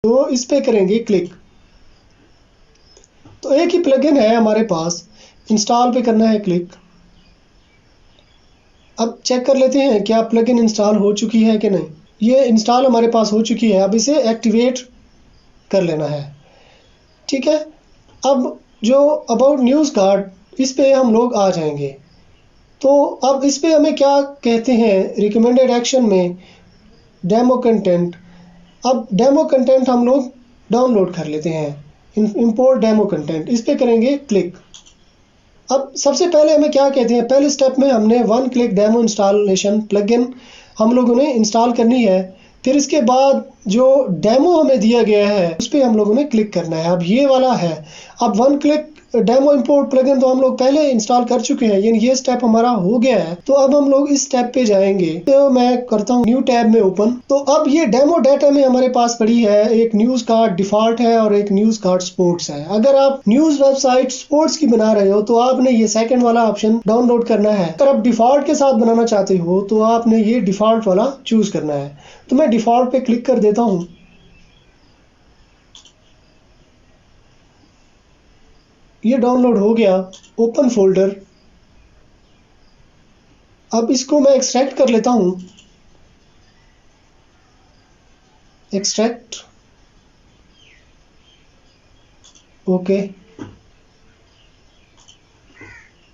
तो इस पे करेंगे क्लिक। तो एक ही प्लगइन है हमारे पास, इंस्टॉल पे करना है क्लिक। अब चेक कर लेते हैं क्या प्लगइन इंस्टॉल हो चुकी है कि नहीं। ये इंस्टॉल हमारे पास हो चुकी है, अब इसे एक्टिवेट कर लेना है। ठीक है, अब जो अबाउट न्यूज़ कार्ड इस पे हम लोग आ जाएंगे। तो अब इस पे हमें क्या कहते हैं रिकमेंडेड एक्शन में, डेमो कंटेंट। अब डेमो कंटेंट हम लोग डाउनलोड कर लेते हैं, इंपोर्ट डेमो कंटेंट, इस पे करेंगे क्लिक। अब सबसे पहले हमें क्या कहते हैं, पहले स्टेप में हमने one click demo installation plugin हम लोगों ने इंस्टॉल करनी है। फिर इसके बाद जो डेमो हमें दिया गया है उस पर हम लोगों ने क्लिक करना है। अब ये वाला है, अब one click demo import plugin तो हम लोग पहले इंस्टॉल कर चुके हैं, यानी ये स्टेप हमारा हो गया है। तो अब हम लोग इस स्टेप पे जाएंगे। तो मैं करता हूँ न्यू टैब में ओपन। तो अब ये डेमो डाटा में हमारे पास पड़ी है एक न्यूज़ कार्ड डिफॉल्ट है और एक न्यूज़ कार्ड स्पोर्ट्स है। अगर आप न्यूज़ वेबसाइट स्पोर्ट्स की बना रहे हो तो आपने ये सेकंड वाला ऑप्शन डाउनलोड करना है। अगर आप डिफॉल्ट के साथ बनाना चाहते हो तो आपने ये डिफॉल्ट वाला चूज करना है। तो मैं डिफॉल्ट पे क्लिक कर देता हूँ। ये डाउनलोड हो गया, ओपन फोल्डर। अब इसको मैं एक्सट्रैक्ट कर लेता हूँ, एक्सट्रैक्ट, ओके।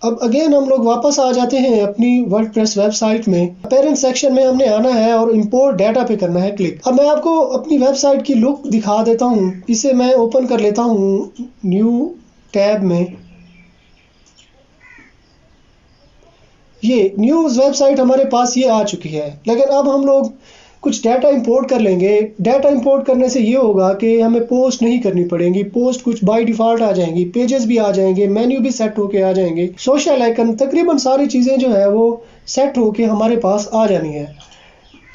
अब अगेन हम लोग वापस आ जाते हैं अपनी वर्डप्रेस वेबसाइट में। पेरेंट सेक्शन में हमने आना है और इंपोर्ट डाटा पे करना है क्लिक। अब मैं आपको अपनी वेबसाइट की लुक दिखा देता हूँ। इसे मैं ओपन कर लेता हूँ न्यू टैब में। ये न्यूज़ वेबसाइट हमारे पास ये आ चुकी है, लेकिन अब हम लोग कुछ डाटा इंपोर्ट कर लेंगे। डाटा इंपोर्ट करने से ये होगा कि हमें पोस्ट नहीं करनी पड़ेगी, पोस्ट कुछ बाय डिफ़ॉल्ट आ जाएंगी, पेजेस भी आ जाएंगे, मेन्यू भी सेट होके आ जाएंगे, सोशल आइकन, तकरीबन सारी चीज़ें जो है वो सेट होके हमारे पास आ जानी है।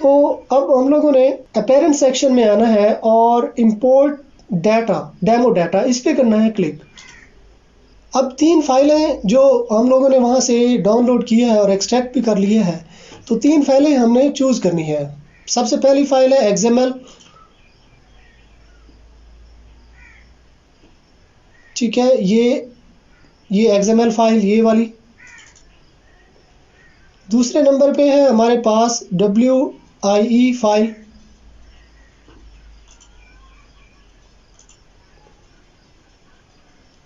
तो अब हम लोगों ने अपेरेंट सेक्शन में आना है और इंपोर्ट डाटा, डेमो डाटा, इस पे करना है क्लिक। अब 3 फाइलें जो हम लोगों ने वहाँ से डाउनलोड की है और एक्सट्रैक्ट भी कर लिए हैं, तो 3 फाइलें हमने चूज़ करनी है। सबसे पहली फाइल है XML, ठीक है, ये XML फाइल, ये वाली। दूसरे नंबर पे है हमारे पास WIE फाइल,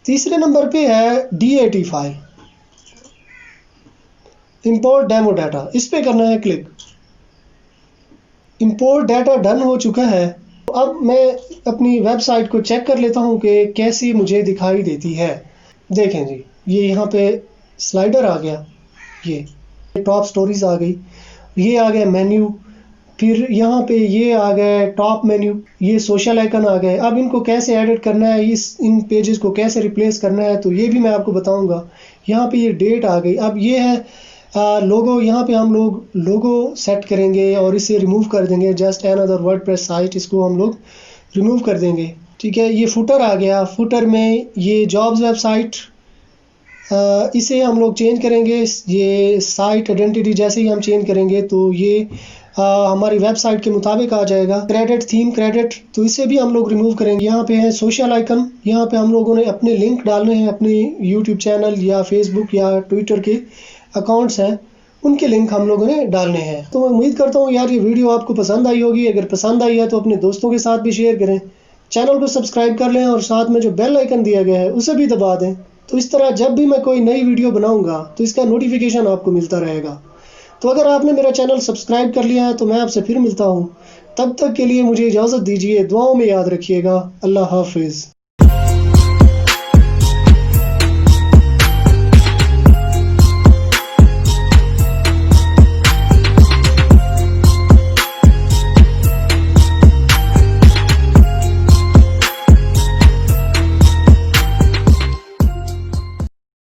तीसरे नंबर पे है DAT file, import demo data, इस पे करना है क्लिक। इंपोर्ट डाटा डन हो चुका है। अब मैं अपनी वेबसाइट को चेक कर लेता हूँ कि कैसी मुझे दिखाई देती है। देखें जी, ये यहाँ पे स्लाइडर आ गया, ये टॉप स्टोरीज आ गई, ये आ गया मेन्यू, फिर यहाँ पे ये आ गए टॉप मेन्यू, ये सोशल आइकन आ गए। अब इनको कैसे एडिट करना है, इन पेजेस को कैसे रिप्लेस करना है, तो ये भी मैं आपको बताऊंगा। यहाँ पे ये डेट आ गई। अब ये है लोगो, यहाँ पे हम लोग लोगो सेट करेंगे और इसे रिमूव कर देंगे। जस्ट अनदर वर्डप्रेस साइट, इसको हम लोग रिमूव कर देंगे, ठीक है। ये फुटर आ गया, फुटर में ये जॉब्स वेबसाइट, इसे हम लोग चेंज करेंगे। ये साइट आइडेंटिटी जैसे ही हम चेंज करेंगे तो ये हमारी वेबसाइट के मुताबिक आ जाएगा। क्रेडिट, थीम क्रेडिट, तो इसे भी हम लोग रिमूव करेंगे। यहाँ पे है सोशल आइकन, यहाँ पे हम लोगों ने अपने लिंक डालने हैं, अपने यूट्यूब चैनल या फेसबुक या ट्विटर के अकाउंट्स हैं, उनके लिंक हम लोगों ने डालने हैं। तो मैं उम्मीद करता हूँ यार ये वीडियो आपको पसंद आई होगी। अगर पसंद आई है तो अपने दोस्तों के साथ भी शेयर करें, चैनल को सब्सक्राइब कर लें और साथ में जो बेल आइकन दिया गया है उसे भी दबा दें। तो इस तरह जब भी मैं कोई नई वीडियो बनाऊंगा तो इसका नोटिफिकेशन आपको मिलता रहेगा। तो अगर आपने मेरा चैनल सब्सक्राइब कर लिया है तो मैं आपसे फिर मिलता हूँ। तब तक के लिए मुझे इजाज़त दीजिए, दुआओं में याद रखिएगा। अल्लाह हाफिज़।